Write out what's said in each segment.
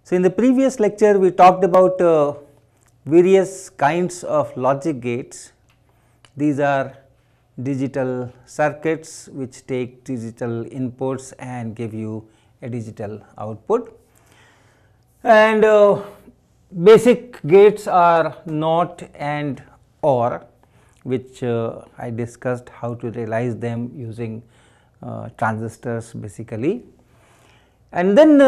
So, in the previous lecture we talked about various kinds of logic gates. These are digital circuits which take digital inputs and give you a digital output, and basic gates are NOT and OR, which I discussed how to realize them using transistors basically. And then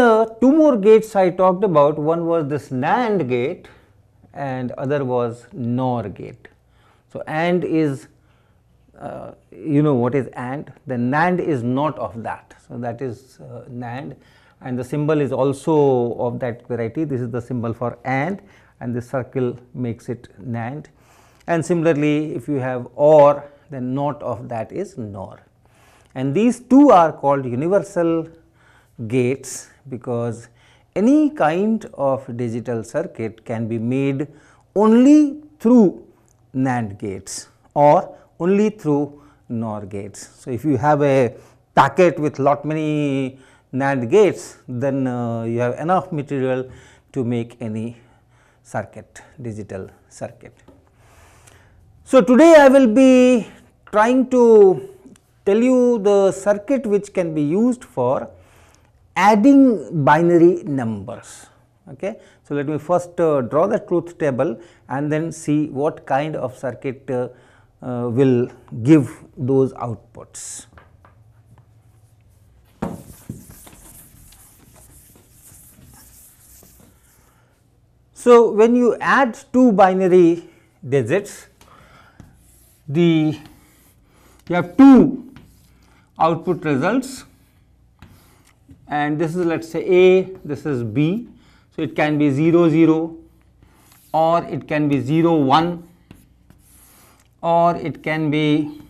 two more gates I talked about. One was this NAND gate and other was NOR gate. So, AND is you know what is AND, the NAND is not of that. So, that is NAND, and the symbol is also of that variety. This is the symbol for AND and this circle makes it NAND, and similarly if you have OR, then not of that is NOR. And these two are called universal gates because any kind of digital circuit can be made only through NAND gates or only through NOR gates. So, if you have a packet with lot many NAND gates, then you have enough material to make any circuit, digital circuit. So, today I will be trying to tell you the circuit which can be used for adding binary numbers. Okay. So, let me first draw the truth table and then see what kind of circuit will give those outputs. So, when you add two binary digits, you have two output results, and this is let us say A, this is B. So, it can be 0 0 or it can be 0 1 or it can be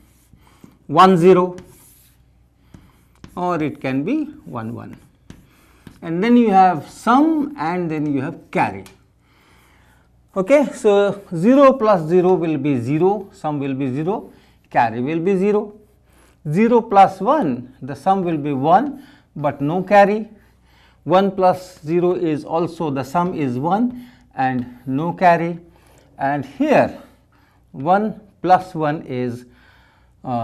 1 0 or it can be 1 1, and then you have sum and then you have carry. Okay. So, 0 plus 0 will be 0, sum will be 0, carry will be 0. 0 plus 1, the sum will be 1, but no carry. 1 plus 0 is also, the sum is 1 and no carry, and here 1 plus 1 is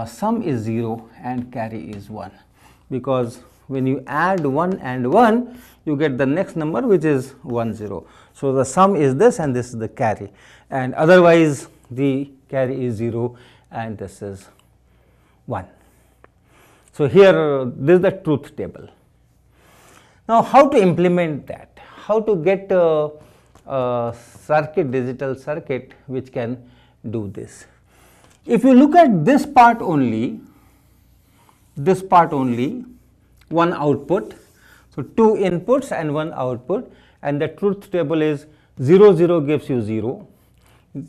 sum is 0 and carry is 1, because when you add 1 and 1 you get the next number which is 1 0. So, the sum is this and this is the carry, and otherwise the carry is 0 and this is 1. So, here this is the truth table. Now, how to implement that? How to get a circuit, digital circuit which can do this? If you look at this part only, one output. So, two inputs and one output, and the truth table is 0 0 gives you 0,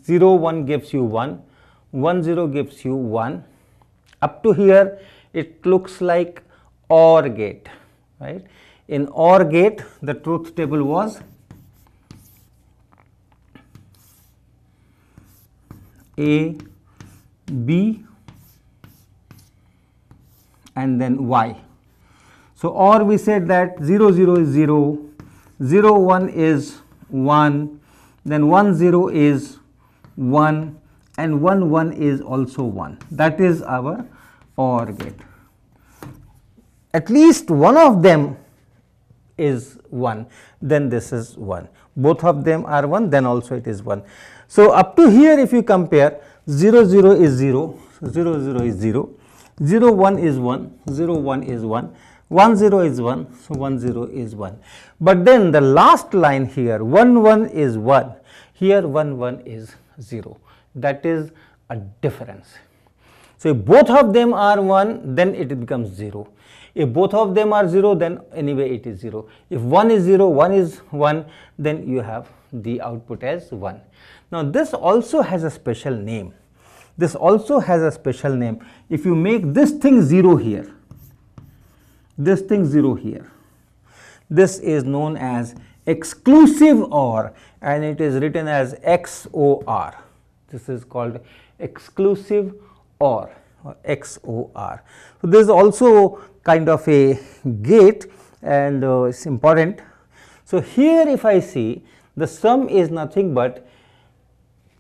0 1 gives you 1, 1 0 gives you 1. Up to here it looks like OR gate, right. In OR gate the truth table was A, B and then Y. So, OR we said that 0 0 is 0, 0 1 is 1, then 1 0 is 1 and 1 1 is also 1. That is our OR gate. At least one of them is 1, then this is 1. Both of them are 1, then also it is 1. So, up to here if you compare, 0 0 is 0, so 0 0 is 0, 0 1 is 1, 0 1 is 1, 1 0 is 1, so 1 0 is 1. But then the last line here 1 1 is 1, here 1 1 is 0, that is a difference. So, if both of them are 1, then it becomes 0. If both of them are 0, then anyway it is 0. If 1 is 0, 1 is 1, then you have the output as 1. Now, this also has a special name. This also has a special name. If you make this thing 0 here, this thing 0 here, this is known as exclusive OR, and it is written as XOR. This is called exclusive OR or XOR. So, this is also kind of a gate, and it is important. So, So here if I see, the sum is nothing but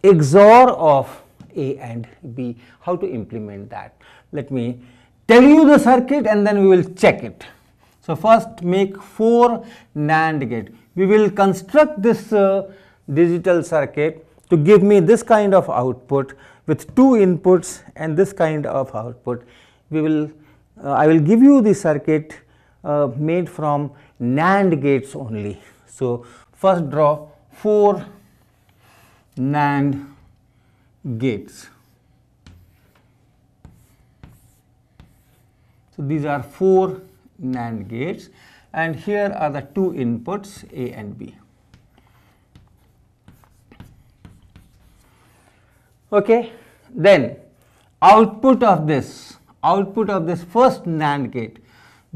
XOR of A and B. How to implement that? Let me tell you the circuit and then we will check it. So first make 4 NAND gate. We will construct this digital circuit to give me this kind of output with 2 inputs and this kind of output. We will I will give you the circuit made from NAND gates only. So first draw 4 NAND gates. So these are 4 NAND gates and here are the 2 inputs A and B. Okay, then output of this first NAND gate,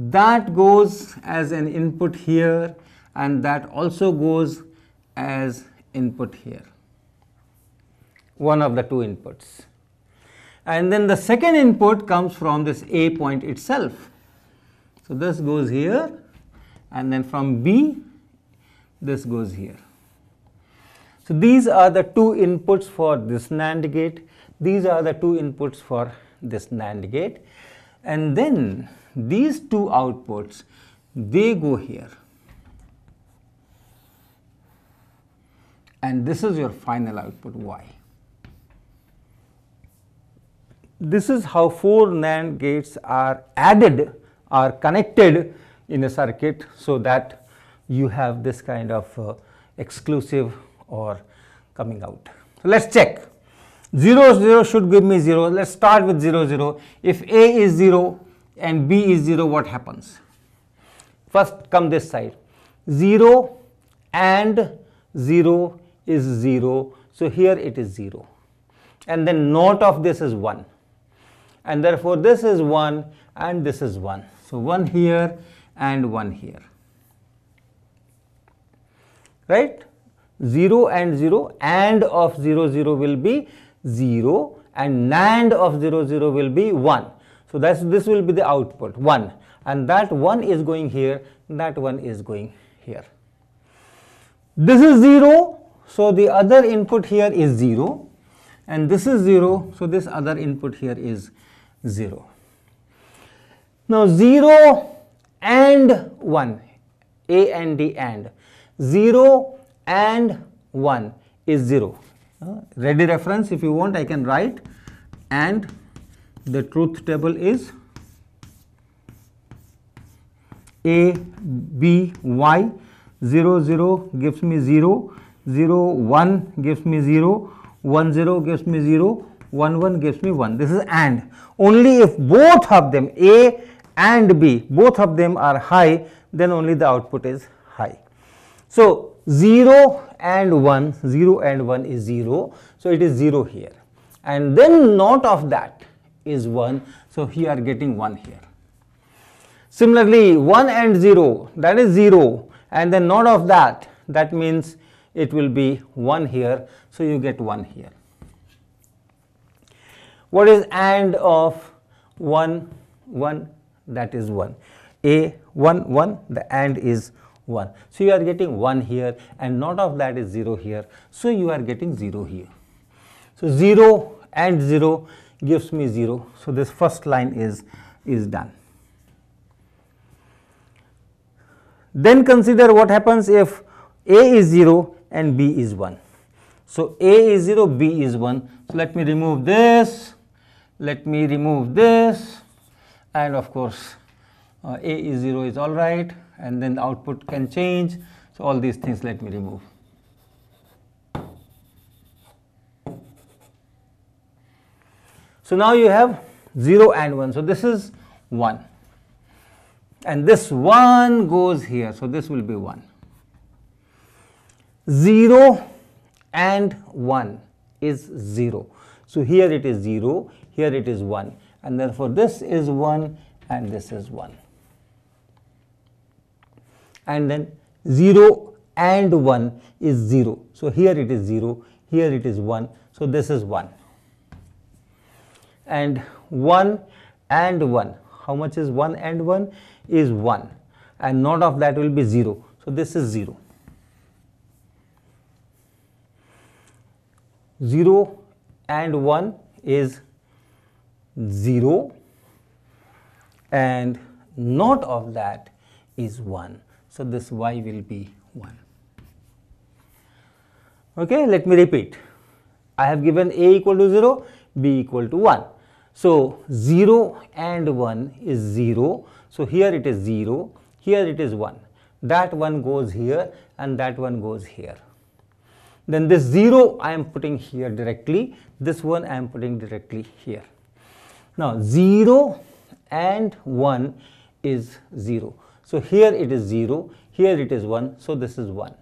that goes as an input here and that also goes as input here, one of the 2 inputs. And then the second input comes from this A point itself. So this goes here and then from B this goes here. So these are the 2 inputs for this NAND gate, these are the 2 inputs for this NAND gate, and then these 2 outputs, they go here, and this is your final output Y. This is how 4 NAND gates are added or connected in a circuit, so that you have this kind of exclusive or coming out. So let's check. 0 0 should give me 0. Let's start with 0 0. If A is 0 and B is 0, what happens? First come this side. 0 and 0 is 0. So here it is 0. And then naught of this is 1. And therefore this is 1 and this is 1. So 1 here and 1 here. Right? 0 and 0, and of 0 0 will be 0 and NAND of 0 0 will be 1. So this will be the output 1, and that 1 is going here, that 1 is going here. This is 0, so the other input here is 0, and this is 0, so this other input here is 0. Now 0 and 1, A and D and 0 and 1 is 0. Ready reference, if you want I can write, and the truth table is A, B, Y. 0 0 gives me 0, 0 1 gives me 0, 1 0 gives me 0, 1 1 gives me 1. This is AND. Only if both of them, A and B, both of them are high, then only the output is high. So 0 and 1, 0 and 1 is 0, so it is 0 here, and then naught of that is 1, so here are getting 1 here. Similarly 1 and 0, that is 0, and then naught of that, that means it will be 1 here, so you get 1 here. What is AND of 1 1? That is 1. A 1 1, the AND is 1. So you are getting 1 here, and naught of that is 0 here, so you are getting 0 here. So 0 and 0 gives me 0, so this first line is done. Then consider what happens if A is 0 and B is 1. So A is 0, B is 1. So let me remove this, let me remove this, and of course A is 0 is all right, and then the output can change. So all these things let me remove. So now you have 0 and 1. So this is 1. And this 1 goes here. So this will be 1. 0 and 1 is 0. So here it is 0, here it is 1. And therefore this is 1 and this is 1. And then 0 and 1 is 0. So here it is 0, here it is 1. So this is 1. And 1 and 1. How much is 1 and 1? Is 1. And naught of that will be 0. So this is 0. 0 and 1 is 0 and not of that is 1. So, this y will be 1. Okay, let me repeat. I have given a equal to 0, b equal to 1. So, 0 and 1 is 0. So, here it is 0, here it is 1. That one goes here and that one goes here. Then this 0 I am putting here directly, this one I am putting directly here. Now, 0 and 1 is 0. So, here it is 0, here it is 1. So, this is 1.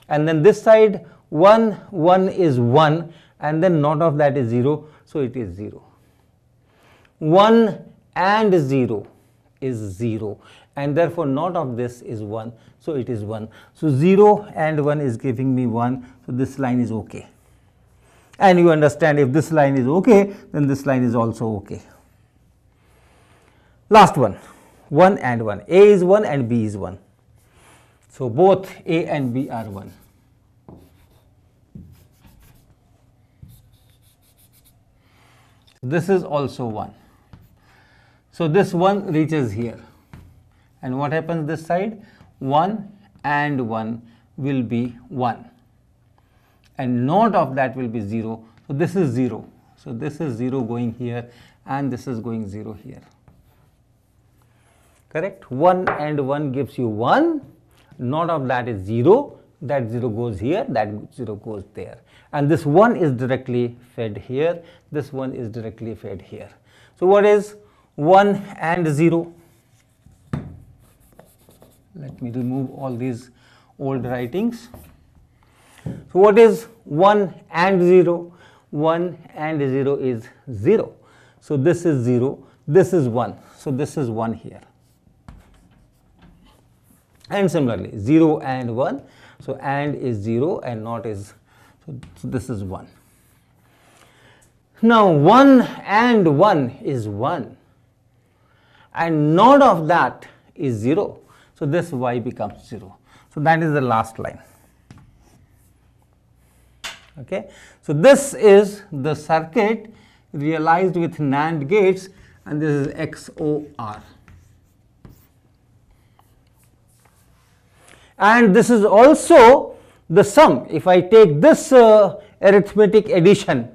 And then this side 1, 1 is 1 and then not of that is 0. So, it is 0. 1 and 0 is 0 and therefore not of this is 1. So, it is 1. So, 0 and 1 is giving me 1. So, this line is okay. And you understand, if this line is okay, then this line is also okay. Last one, 1 and 1. A is 1 and B is 1. So, both A and B are 1. This is also 1. So, this 1 reaches here. And what happens this side? 1 and 1 will be 1. And not of that will be 0. So, this is 0. So, this is 0 going here and this is going 0 here. Correct? 1 and 1 gives you 1. Not of that is 0. That 0 goes here, that 0 goes there. And this 1 is directly fed here. This 1 is directly fed here. So, what is 1 and 0? Let me remove all these old writings. So, what is 1 and 0? 1 and 0 is 0. So, this is 0, this is 1. So, this is 1 here. And similarly, 0 and 1. So, and is 0 and not is, so this is 1. Now, 1 and 1 is 1 and not of that is 0. So, this y becomes 0. So, that is the last line. Okay. So, this is the circuit realized with NAND gates and this is XOR. And this is also the sum. If I take this arithmetic addition,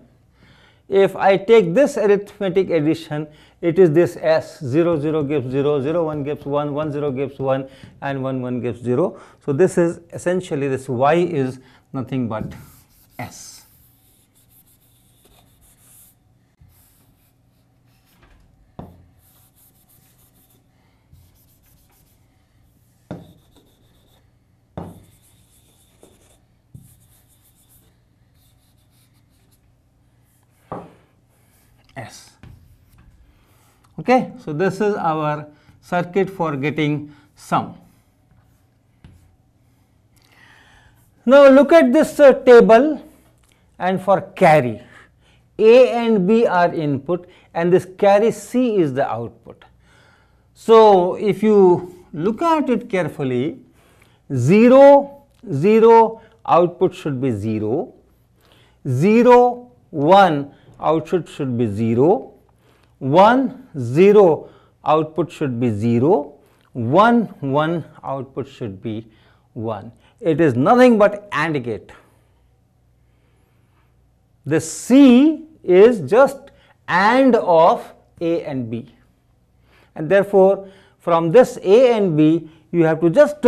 if I take this arithmetic addition, it is this S, 0, 0 gives 0, 0, 1 gives 1, 1, 0 gives 1 and 1, 1 gives 0. So, this is essentially, this y is nothing but S. S. Okay. So, this is our circuit for getting sum. Now, look at this table and for carry, A and B are input and this carry C is the output. So, if you look at it carefully, 0, 0 output should be 0, 0, 1 output should be 0, 1, 0 output should be 0, 1, 1 output should be 1. It is nothing but AND gate. The C is just AND of A and B, and therefore, from this A and B you have to just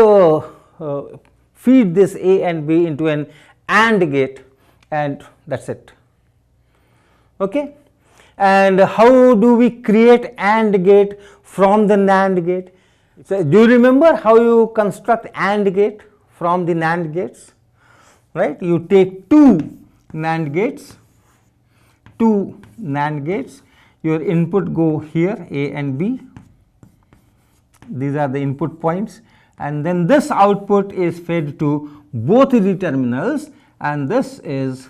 feed this A and B into an AND gate and that is it. Okay. And how do we create AND gate from the NAND gate? So, do you remember how you construct AND gate from the NAND gates? Right? You take two NAND gates, your input go here A and B, these are the input points, and then this output is fed to both the terminals and this is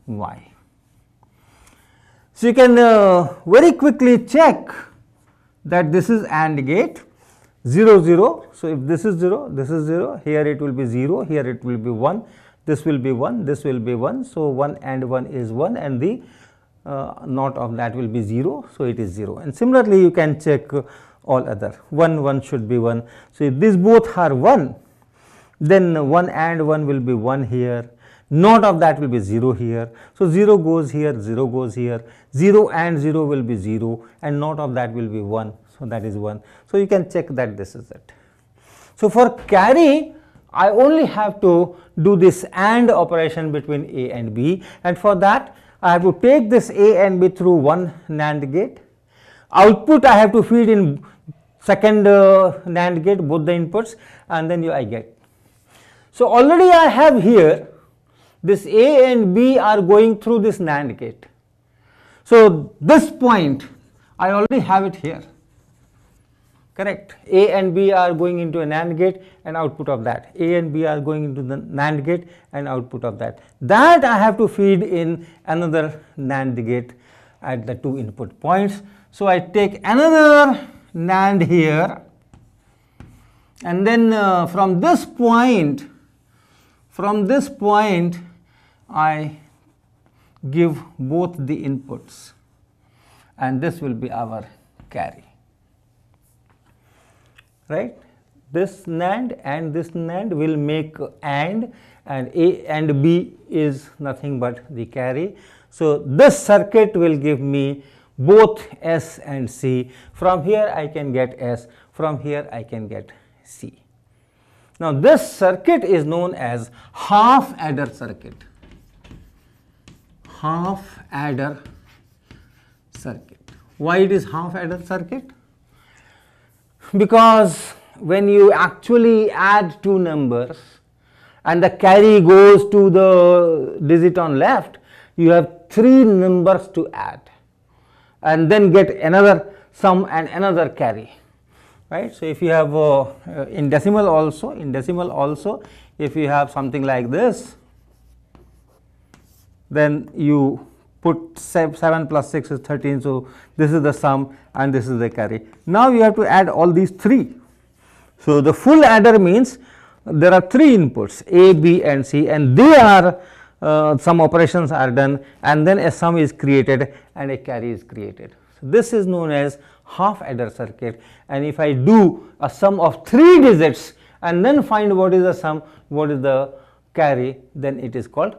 Y. So, you can very quickly check that this is AND gate 0 0. So, if this is 0, this is 0, here it will be 0, here it will be 1. this will be 1, this will be 1. So, 1 and 1 is 1 and the not of that will be 0. So, it is 0, and similarly you can check all other 1, 1 should be 1. So, if these both are 1, then 1 and 1 will be 1 here, not of that will be 0 here. So, 0 goes here, 0 goes here, 0 and 0 will be 0 and not of that will be 1. So, that is 1. So, you can check that this is it. So, for carry I only have to do this AND operation between A and B, and for that I have to take this A and B through one NAND gate. Output I have to feed in second NAND gate, both the inputs, and then I get. So, already I have here this A and B are going through this NAND gate. So, this point I already have it here, correct. A and B are going into a NAND gate and output of that. A and B are going into the NAND gate and output of that. That I have to feed in another NAND gate at the two input points. So, I take another NAND here, and then from this point I give both the inputs, and this will be our carry, right. This NAND and this NAND will make AND, and A and B is nothing but the carry. So, this circuit will give me both S and C. From here I can get S, from here I can get C. Now, this circuit is known as half adder circuit. Half adder circuit. Why it is half adder circuit? Because when you actually add two numbers and the carry goes to the digit on left, you have three numbers to add and then get another sum and another carry, right. So, if you have in decimal also if you have something like this, then you put 7 plus 6 is 13. So, this is the sum and this is the carry. Now, you have to add all these three. So, the full adder means there are three inputs A, B and C, and they are some operations are done, and then a sum is created and a carry is created. So, this is known as half adder circuit, and if I do a sum of 3 digits and then find what is the sum, what is the carry, then it is called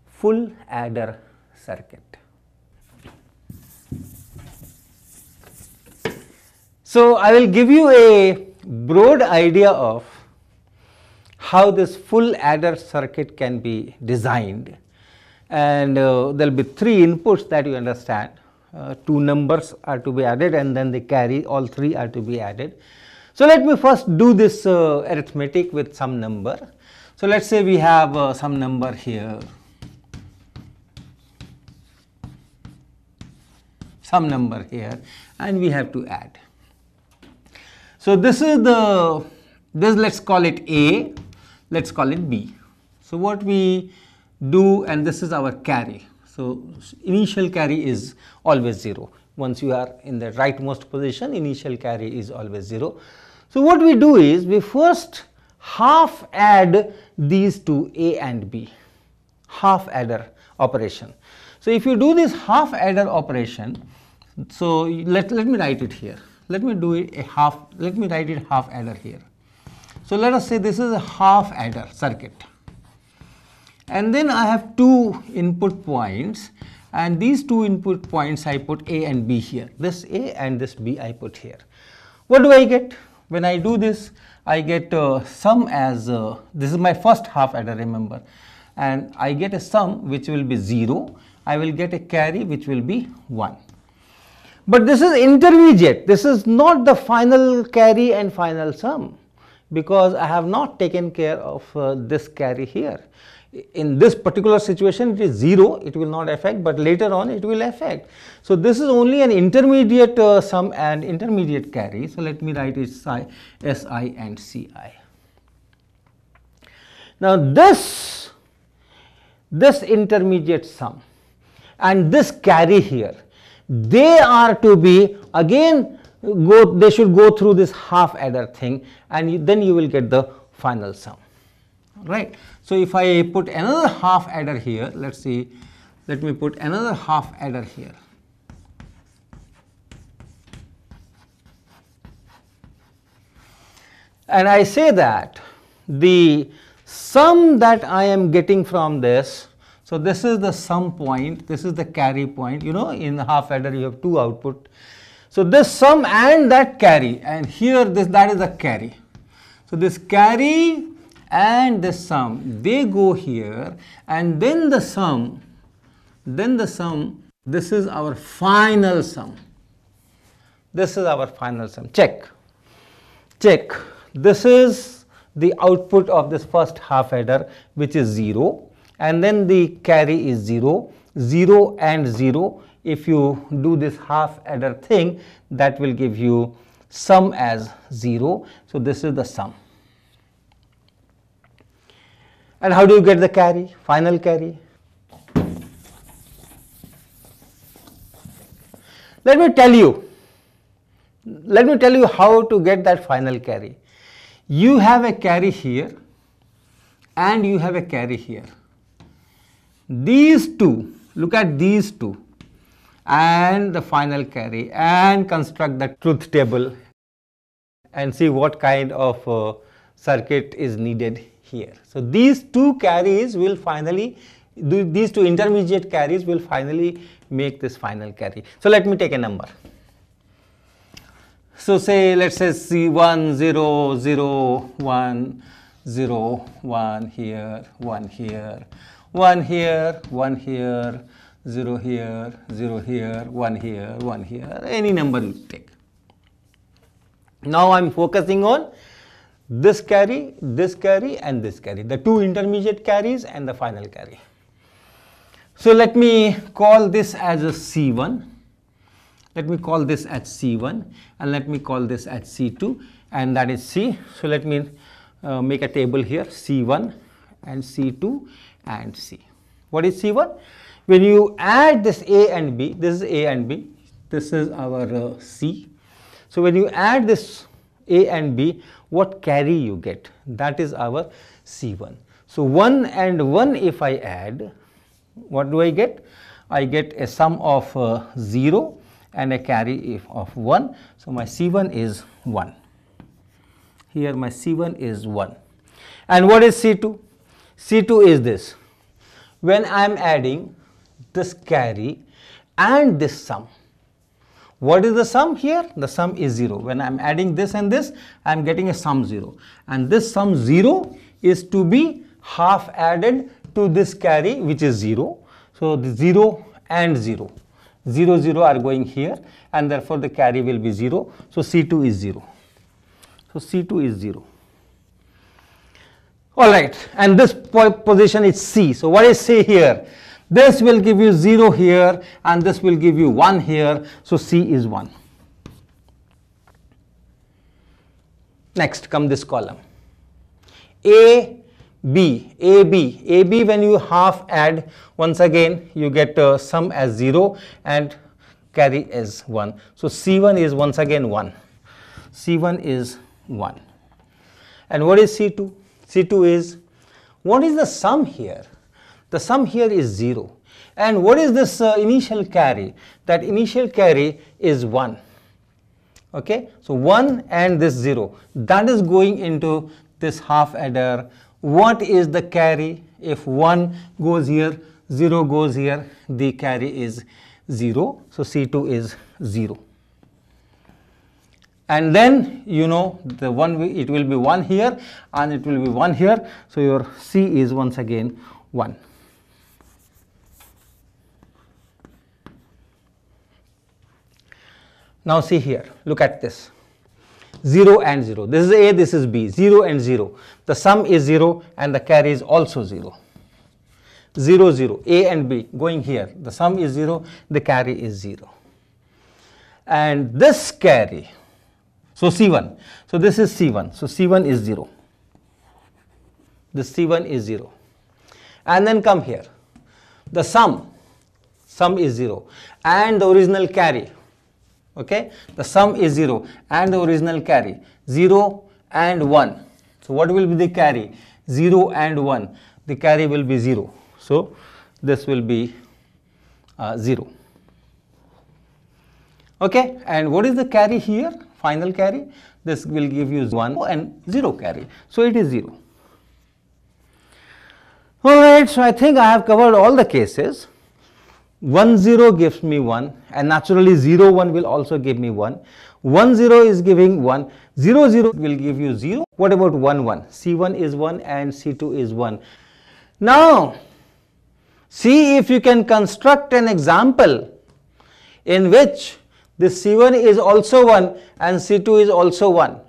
full adder circuit. So, I will give you a broad idea of how this full adder circuit can be designed, and there will be 3 inputs that you understand. 2 numbers are to be added and then the carry, all 3 are to be added. So, let me first do this arithmetic with some number. So, let us say we have some number here, and we have to add. So, this is let us call it A, let us call it B. So, what we do, and this is our carry. So, initial carry is always 0. Once you are in the rightmost position, initial carry is always 0. So, what we do is we first half add these two A and B, half adder operation. So, if you do this half adder operation, so let me write it here. Let me do it let me write it half adder here. So, let us say this is a half adder circuit, and then I have 2 input points, and these 2 input points I put A and B here, this A and this B I put here. What do I get? When I do this, I get sum as this is my first half adder, remember, and I get a sum which will be 0, I will get a carry which will be 1. But this is intermediate, this is not the final carry and final sum, because I have not taken care of this carry here. In this particular situation it is 0, it will not affect, but later on it will affect. So, this is only an intermediate sum and intermediate carry. So, let me write it SI and CI. Now, this intermediate sum and this carry here, they are to be again they should go through this half adder thing, and then you will get the final sum. right? So if I put another half adder here, let's see, let me put another half adder here. And I say that the sum that I am getting from this, so this is the sum point, this is the carry point, you know, in the half adder you have two output. So this sum and that carry, and here that is the carry. So this carry and this sum, they go here, and then the sum, this is our final sum. This is our final sum. Check. This is the output of this first half adder, which is 0, and then the carry is 0, 0 and 0. If you do this half adder thing, that will give you sum as 0. So this is the sum. And how do you get the carry, final carry? Let me tell you how to get that final carry. You have a carry here and you have a carry here. These two, look at these two and the final carry, and construct the truth table and see what kind of circuit is needed here. So these two carries will finally, these two intermediate carries will finally make this final carry. So let me take a number. So say, let's say C1, 0, 0, 1, 0, 1 here, 1 here, 1 here, 1 here, 0 here, 0 here, 1 here, 1 here, any number you take. Now I am focusing on this carry, and this carry, the two intermediate carries and the final carry. So let me call this as a C1. Let me call this as C1, and let me call this as C2, and that is C. So let me make a table here, C1 and C2 and C. What is C1? When you add this A and B, this is A and B, this is our C. So when you add this A and B, what carry you get? That is our C1. So 1 and 1 if I add, what do I get? I get a sum of 0 and a carry of 1. So my C1 is 1. Here my C1 is 1. And what is C2? C2 is this. When I am adding this carry and this sum, what is the sum here? The sum is 0. When I am adding this and this, I am getting a sum 0. And this sum 0 is to be half added to this carry, which is 0. So the 0 and 0. 0, 0 are going here, and therefore the carry will be 0. So C2 is 0. So C2 is 0. Alright, and this position is C. So what is C here? This will give you 0 here, and this will give you 1 here. So C is 1. Next come this column. A, B, AB. AB when you half add, once again you get sum as 0 and carry as 1. So C1 is once again 1. C1 is 1. And what is C2? C2 is, what is the sum here? The sum here is 0. And what is this initial carry? That initial carry is 1. Okay, so 1 and this 0, that is going into this half adder. What is the carry? If 1 goes here, 0 goes here, the carry is 0. So C2 is 0. And then you know the one, it will be 1 here and it will be 1 here. So your C is once again 1. Now see here, look at this. 0 and 0. This is A, this is B. 0 and 0. The sum is 0 and the carry is also 0. 0, 0. A and B going here. The sum is 0, the carry is 0. And this carry, so C1. So this is C1. So C1 is 0. This C1 is 0. And then come here. The sum is 0. And the original carry. Okay, the sum is 0 and the original carry 0 and 1. So what will be the carry? 0 and 1, the carry will be 0. So, this will be 0. Okay, and what is the carry here? Final carry? This will give you 1 and 0 carry. So, it is 0. Alright, so I think I have covered all the cases. 1 0 gives me 1, and naturally 0 1 will also give me 1. 1 0 is giving 1, 0 0 will give you 0. What about 1 1? C1 is 1 and C2 is 1. Now, see if you can construct an example in which this C1 is also 1 and C2 is also 1.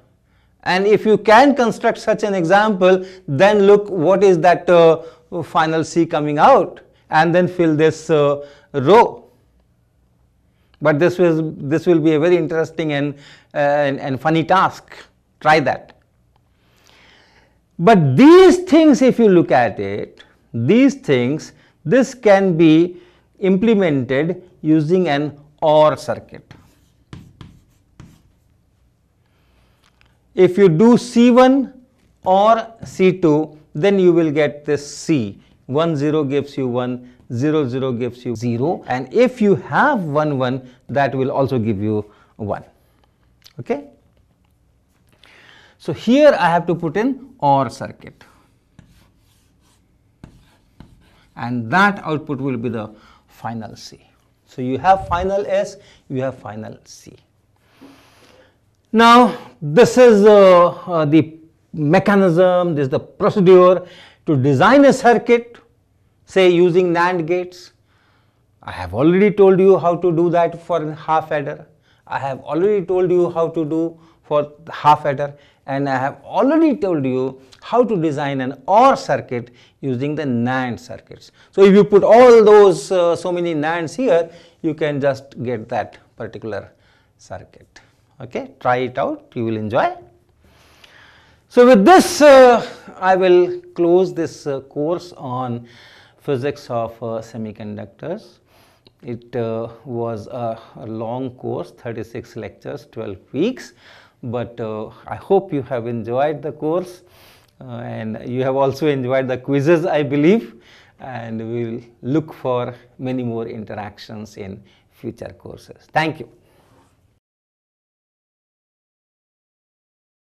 And if you can construct such an example, then look what is that final C coming out, and then fill this row. But this will be a very interesting and funny task. Try that. But these things, if you look at it, these things, this can be implemented using an OR circuit. If you do C1 or C2, then you will get this C. 1 0 gives you 1, 0 0 gives you 0, and if you have 1 1, that will also give you 1. Okay? So, here I have to put in OR circuit, and that output will be the final C. So, you have final S, you have final C. Now, this is the mechanism, this is the procedure to design a circuit, say using NAND gates. I have already told you how to do that for half adder. I have already told you how to do for half adder, and I have already told you how to design an OR circuit using the NAND circuits. So, if you put all those so many NANDs here, you can just get that particular circuit. Okay, try it out, you will enjoy. So, with this I will close this course on physics of semiconductors. It was a long course, 36 lectures, 12 weeks, but I hope you have enjoyed the course and you have also enjoyed the quizzes, I believe, and we will look for many more interactions in future courses. Thank you.